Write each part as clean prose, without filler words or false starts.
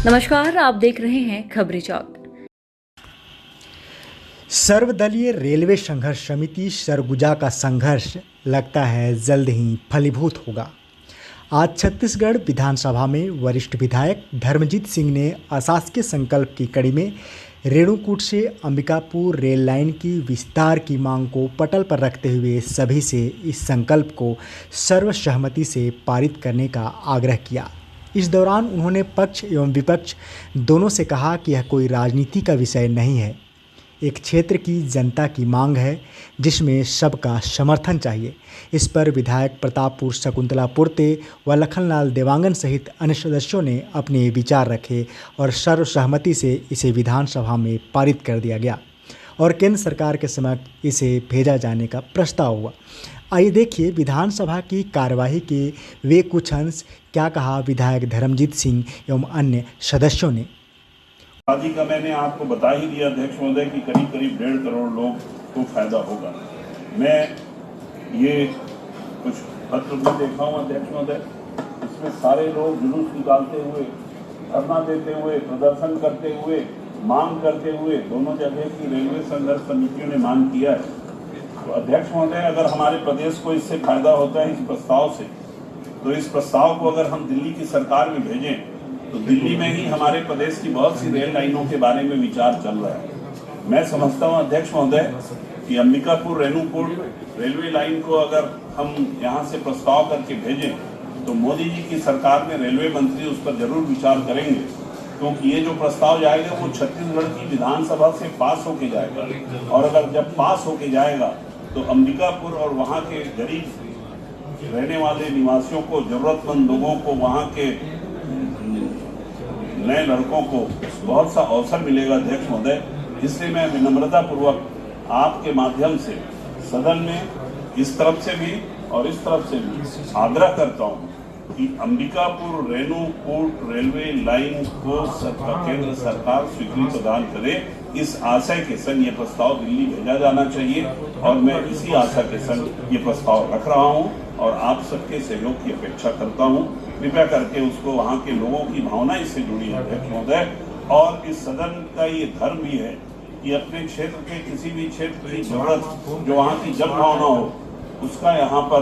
नमस्कार, आप देख रहे हैं खबरी चौक। सर्वदलीय रेलवे संघर्ष समिति सरगुजा का संघर्ष लगता है जल्द ही फलीभूत होगा। आज छत्तीसगढ़ विधानसभा में वरिष्ठ विधायक धर्मजीत सिंह ने अशासकीय संकल्प की कड़ी में रेणुकूट से अंबिकापुर रेल लाइन की विस्तार की मांग को पटल पर रखते हुए सभी से इस संकल्प को सर्वसहमति से पारित करने का आग्रह किया। इस दौरान उन्होंने पक्ष एवं विपक्ष दोनों से कहा कि यह कोई राजनीति का विषय नहीं है, एक क्षेत्र की जनता की मांग है जिसमें सबका समर्थन चाहिए। इस पर विधायक प्रतापपुर शकुंतला पुरते व लखनलाल देवांगन सहित अन्य सदस्यों ने अपने विचार रखे और सर्वसहमति से इसे विधानसभा में पारित कर दिया गया और केंद्र सरकार के समक्ष इसे भेजा जाने का प्रस्ताव हुआ। आइए देखिए विधानसभा की कार्यवाही के वे कुछ अंश क्या कहा विधायक धर्मजीत सिंह एवं अन्य सदस्यों ने। आदि का मैंने आपको बता ही दिया अध्यक्ष महोदय कि करीब 1.5 करोड़ लोग को फायदा होगा। मैं ये कुछ पत्र भी देखा हूँ अध्यक्ष महोदय, इसमें सारे लोग जुलूस निकालते हुए, धरना देते हुए, प्रदर्शन करते हुए, मांग करते हुए, दोनों जगह की रेलवे संघर्ष समितियों ने मांग किया है। तो अध्यक्ष महोदय, अगर हमारे प्रदेश को इससे फायदा होता है इस प्रस्ताव से, तो इस प्रस्ताव को अगर हम दिल्ली की सरकार में भेजें तो दिल्ली में ही हमारे प्रदेश की बहुत सी रेल लाइनों के बारे में विचार चल रहा है। मैं समझता हूं अध्यक्ष महोदय कि अंबिकापुर रेणुकूट रेलवे लाइन को अगर हम यहां से प्रस्ताव करके भेजें तो मोदी जी की सरकार में रेलवे मंत्री उस पर जरूर विचार करेंगे, क्योंकि ये जो प्रस्ताव जाएगा वो छत्तीसगढ़ की विधानसभा से पास होके जाएगा और अगर जब पास होके जाएगा तो अंबिकापुर और वहाँ के गरीब रहने वाले निवासियों को, जरूरतमंद लोगों को, वहाँ के नए लड़कों को बहुत सा अवसर मिलेगा अध्यक्ष महोदय। इसलिए मैं विनम्रता पूर्वक आपके माध्यम से सदन में इस तरफ से भी और इस तरफ से भी आग्रह करता हूं कि अंबिकापुर रेणुकूट रेलवे लाइन को केंद्र सरकार स्वीकृति प्रदान करे। इस आशय के संग ये प्रस्ताव दिल्ली भेजा जाना चाहिए और मैं इसी आशा के संग ये प्रस्ताव रख रहा हूं और आप सबके सहयोग की अपेक्षा करता हूं। कृपया करके उसको, वहाँ के लोगों की भावना इससे जुड़ी है अध्यक्ष महोदय, और इस सदन का ये धर्म भी है कि अपने क्षेत्र के किसी भी क्षेत्र की जरूरत जो वहाँ की जन भावना हो उसका यहाँ पर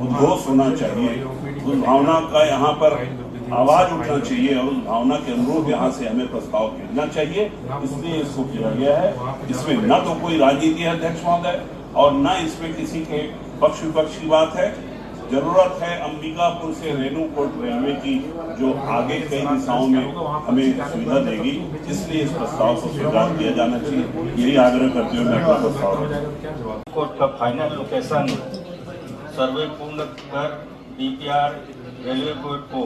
उद्घोष होना चाहिए, उस भावना का यहाँ पर आवाज उठना चाहिए और उस भावना के अनुरूप यहाँ से हमें प्रस्ताव भेजना चाहिए। इसलिए इसको किया गया है। इसमें न तो कोई राजनीति है अध्यक्ष महोदय और न इसमें किसी के पक्ष विपक्ष की बात है। जरूरत है अंबिकापुर से रेणुकूट रेलवे की, जो आगे कई दिशाओं में हमें सुविधा देगी। इसलिए इस प्रस्ताव को स्वीकार किया जाना चाहिए। यही आग्रह करते हुए मैं अपना प्रस्ताव कोर्ट का फाइनल लोकेशन सर्वे पूर्ण कर DPR रेलवे बोर्ड को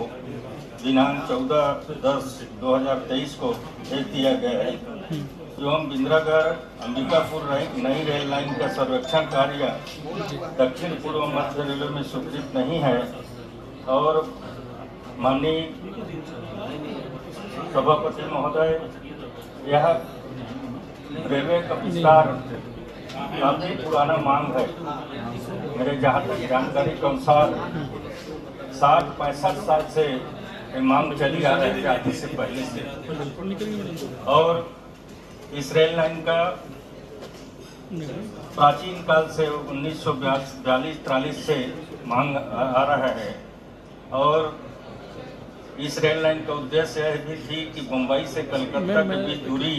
दिनांक 14/10/2023 को भेज दिया गया है एवं बिंद्रागढ़ अंबिकापुर नई रेल लाइन का सर्वेक्षण कार्य दक्षिण पूर्व मध्य रेलवे में स्वीकृत नहीं है और माननीय सभापति महोदय, यह रेलवे का विस्तार काफी पुराना मांग है। मेरे जहाँ तक जानकारी के अनुसार 60-65 साल से मांग चली आ रही है, आदि से पहले से। और इस रेल लाइन का प्राचीन काल से 1942-43 से मांग आ रहा है और इस रेल लाइन का उद्देश्य यह भी थी कि मुंबई से कलकत्ता के बीच दूरी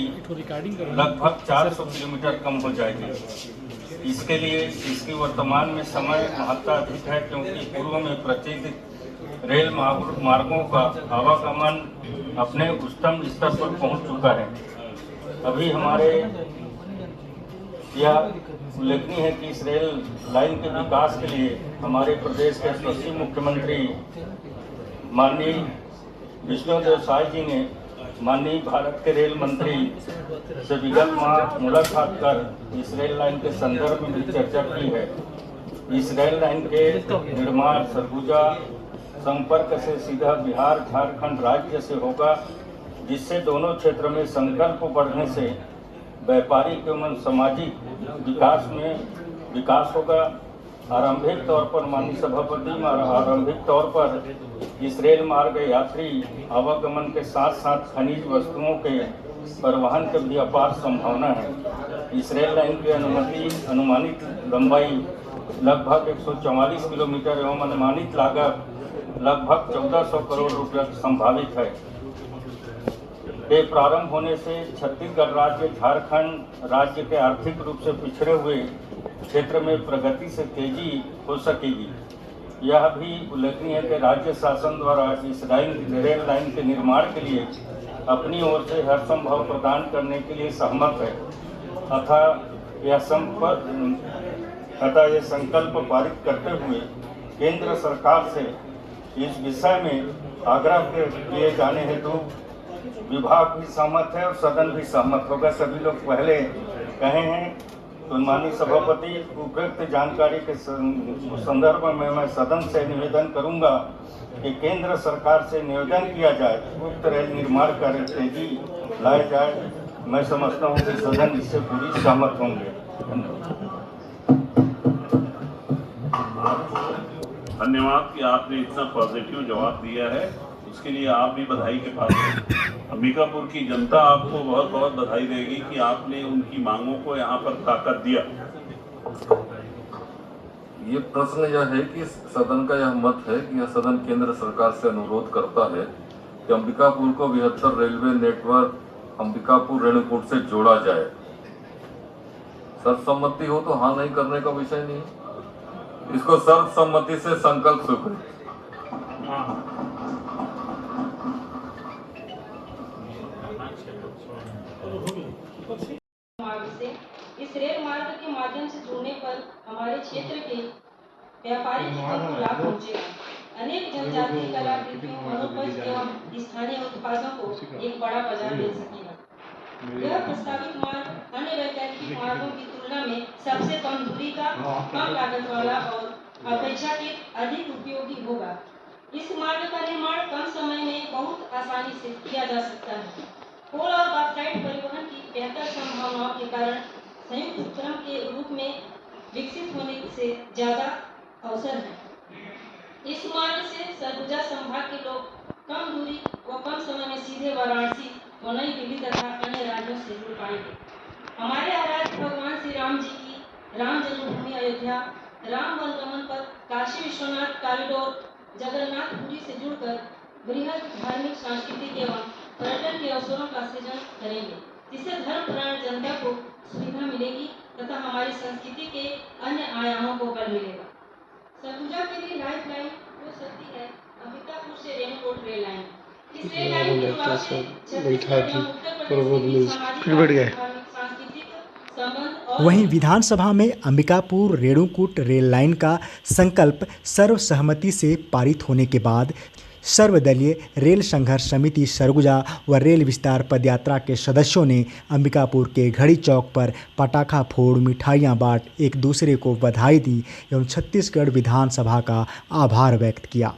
लगभग 400 किलोमीटर कम हो जाएगी। इसके लिए इसकी वर्तमान में समय महत्ता अधिक है, क्योंकि पूर्व में प्रचलित रेल मार्गों का आवागमन अपने उच्चतम स्तर पर पहुंच चुका है। अभी हमारे यह उल्लेखनीय है कि इस रेल लाइन के विकास के लिए हमारे प्रदेश के यशस्वी मुख्यमंत्री माननीय विष्णुदेव साय जी ने माननीय भारत के रेल मंत्री से विगत माह मुलाकात कर इस रेल लाइन के संदर्भ में भी चर्चा की है। इस रेल लाइन के निर्माण सरगुजा संपर्क से सीधा बिहार झारखंड राज्य से होगा, जिससे दोनों क्षेत्र में संकल्प बढ़ने से व्यापारिक एवं सामाजिक विकास में विकास होगा आरंभिक तौर पर माननीय सभापति आरंभिक तौर पर इस रेल मार्ग यात्री आवागमन के साथ साथ खनिज वस्तुओं के परिवहन की भी अपार संभावना है। इस रेल लाइन की अनुमानित लंबाई लगभग 144 किलोमीटर एवं अनुमानित लागत लगभग 1400 करोड़ रुपये संभावित है। के प्रारंभ होने से छत्तीसगढ़ राज्य झारखंड राज्य के आर्थिक रूप से पिछड़े हुए क्षेत्र में प्रगति से तेजी हो सकेगी। यह भी उल्लेखनीय है कि राज्य शासन द्वारा इस रेल लाइन के निर्माण के लिए अपनी ओर से हर संभव प्रदान करने के लिए सहमत है अतः यह संकल्प पारित करते हुए केंद्र सरकार से इस विषय में आग्रह किए जाने हेतु विभाग भी सहमत है और सदन भी सहमत होगा। सभी लोग पहले कहे हैं तो माननीय सभापति उपयुक्त जानकारी के संदर्भ में मैं सदन से निवेदन करूंगा कि केंद्र सरकार से निवेदन किया जाए उक्त रेल निर्माण कार्य तेजी लाया जाए। मैं समझता हूं कि सदन इससे पूरी सहमत होंगे। धन्यवाद कि आपने इतना पॉजिटिव जवाब दिया है, उसके लिए आप भी बधाई के पात्र हैं। अंबिकापुर की जनता आपको बहुत बहुत बधाई देगी कि आपने उनकी मांगों को यहाँ पर ताकत दिया। ये प्रश्न यह है कि सदन का यह मत है कि यह सदन केंद्र सरकार से अनुरोध करता है कि अंबिकापुर को बृहत्तर रेलवे नेटवर्क अंबिकापुर रेणुकूट से जोड़ा जाए। सर्वसम्मति हो तो हाँ नहीं करने का विषय नहीं, इसको सर्वसम्मति से संकल्प स्वीकृत। इस रेल मार्ग के माध्यम से जुड़ने पर हमारे क्षेत्र के व्यापारिक हितों को लाभ पहुंचेगा। अनेक जनजातीय कलाकृतियों वनोपज एवं स्थानीय उत्पादों को एक बड़ा बाजार मिल सकेगा। यह प्रस्तावित मार्ग अन्य वैकल्पिक मार्गों की तुलना में सबसे कम दूरी का, कम लागत वाला और अपेक्षाकृत अधिक उपयोगी होगा। इस मार्ग का निर्माण कम समय में बहुत आसानी से किया जा सकता है। कोल और बॉक्साइट परिवहन की बेहतर संभावनाओं के कारण संयुक्त उपक्रम के रूप में विकसित होने से ज्यादा अवसर है। इस मार्ग से सरगुजा संभाग के लोग कम दूरी व कम समय में सीधे वाराणसी व नई दिल्ली तथा अन्य राज्यों से जुड़ पाएंगे। हमारे आराध्य भगवान श्री राम जी की राम जन्मभूमि अयोध्या, राम वनगमन पर काशी विश्वनाथ कॉरिडोर जगन्नाथपुरी से जुड़कर बृहद धार्मिक, सांस्कृतिक एवं पर्यटन के अवसरों का सृजन करेंगे, जिससे धर्मपरायण जनता को सुविधा मिलेगी तथा हमारी संस्कृति के अन्य आयामों को बल मिलेगा। सरगुजा के लिए लाइफ लाइन हो सकती है अंबिकापुर से रेणुकूट रेल लाइन। इस रेल लाइन के जुड़ाव से छत्तीसगढ़ एवं उत्तर प्रदेश की सामाजिक, सांस्कृतिक संबंध। वहीं विधानसभा में अंबिकापुर रेणुकूट रेल लाइन का संकल्प सर्वसहमति से पारित होने के बाद सर्वदलीय रेल संघर्ष समिति सरगुजा व रेल विस्तार पदयात्रा के सदस्यों ने अंबिकापुर के घड़ी चौक पर पटाखा फोड़, मिठाइयां बांट एक दूसरे को बधाई दी एवं छत्तीसगढ़ विधानसभा का आभार व्यक्त किया।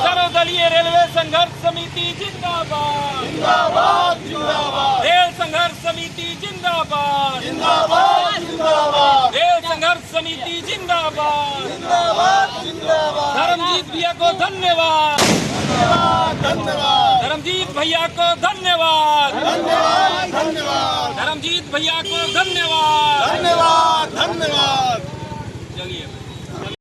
सर्वदलीय रेलवे संघर्ष समिति जिंदाबाद, जिंदाबाद, जिंदाबाद। रेल संघर्ष समिति जिंदाबाद, जिंदाबाद, जिंदाबाद। रेल संघर्ष समिति जिंदाबाद, जिंदाबाद, जिंदाबाद। धर्मजीत भैया को धन्यवाद, धन्यवाद, धन्यवाद। धर्मजीत भैया को धन्यवाद, धन्यवाद, धन्यवाद। धर्मजीत भैया को धन्यवाद, धन्यवाद, धन्यवाद। चलिए।